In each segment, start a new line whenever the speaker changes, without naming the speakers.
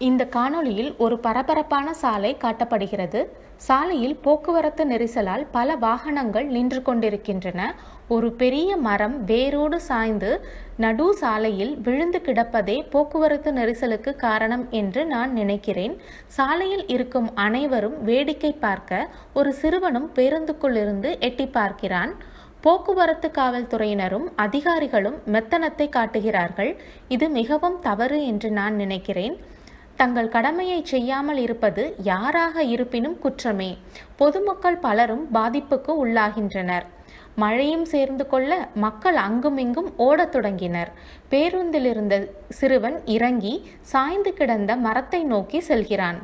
இந்த காணொளியில் ஒரு பரபரப்பான சாலை காட்டப்படுகிறது. சாலையில் போக்குவரத்து நெரிசலால் பல வாகனங்கள் நின்று கொண்டிருக்கின்றன. ஒரு பெரிய மரம் வேரோடு சாய்ந்து நடு சாலையில் விழுந்து கிடப்பதே போக்குவரத்து நெரிசலுக்கு காரணம் என்று நான் நினைக்கிறேன். சாலையில் இருக்கும் அனைவரும் வேடிக்கை பார்க்க ஒரு சிறுவனும் பேருந்துக்குள்ளிருந்து எட்டி பார்க்கிறான். போக்குவரத்து காவல்துறையினரும் அதிகாரிகளும் மெத்தனத்தை காட்டுகிறார்கள். இது மிகவும் தவறு என்று நான் நினைக்கிறேன். தங்கள் கடமையை செய்யாமல் இருப்பது யாராக இருப்பினும் குற்றமே. பொதுமக்கள் பலரும் பாதிப்புக்கு உள்ளாகின்றனர். மழையும் சேர்ந்து கொள்ள மக்கள் அங்குமிங்கும் ஓடத் தொடங்கினர். பேருந்திலிருந்த சிறுவன் இறங்கி சாய்ந்து கிடந்த மரத்தை நோக்கி செல்கிறான்.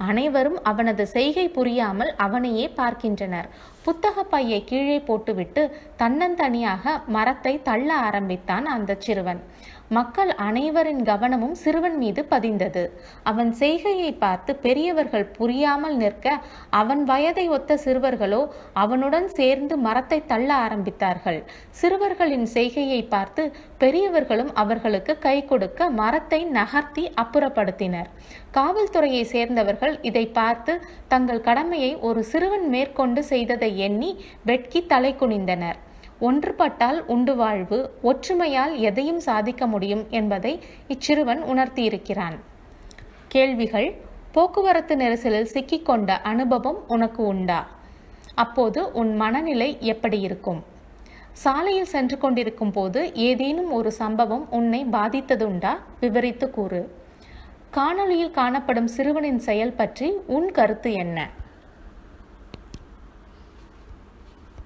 அனைவரும் அவனது செய்கை புரியாமல் அவனையே பார்க்கின்றனர். புத்தக பையை கீழே போட்டுவிட்டு தன்னந்தனியாக மரத்தை தள்ள ஆரம்பித்தான் அந்த சிறுவன். மக்கள் அனைவரின் கவனமும் சிறுவன் மீது பதிந்தது. அவன் செய்கையை பார்த்து பெரியவர்கள் புரியாமல் நிற்க, அவன் வயதை ஒத்த சிறுவர்களோ அவனுடன் சேர்ந்து மரத்தை தள்ள ஆரம்பித்தார்கள். சிறுவர்களின் செய்கையை பார்த்து பெரியவர்களும் அவர்களுக்கு கை கொடுக்க மரத்தை நகர்த்தி அப்புறப்படுத்தினர். காவல்துறையை சேர்ந்தவர்கள் இதை பார்த்து தங்கள் கடமையை ஒரு சிறுவன் மேற்கொண்டு செய்ததை எண்ணி வெட்கி தலை குனிந்தனர். ஒன்றுபட்டால் உண்டு வாழ்வு, ஒற்றுமையால் எதையும் சாதிக்க முடியும் என்பதை இச்சிறுவன் உணர்த்தியிருக்கிறான். கேள்விகள்: போக்குவரத்து நெரிசலில் சிக்கிக்கொண்ட அனுபவம் உனக்கு உண்டா? அப்போது உன் மனநிலை எப்படி இருக்கும்? சாலையில் சென்று கொண்டிருக்கும் போது ஏதேனும் ஒரு சம்பவம் உன்னை பாதித்ததுண்டா? விவரித்து கூறு. காணொளியில் காணப்படும் சிறுவனின் செயல் பற்றி உன் கருத்து என்ன?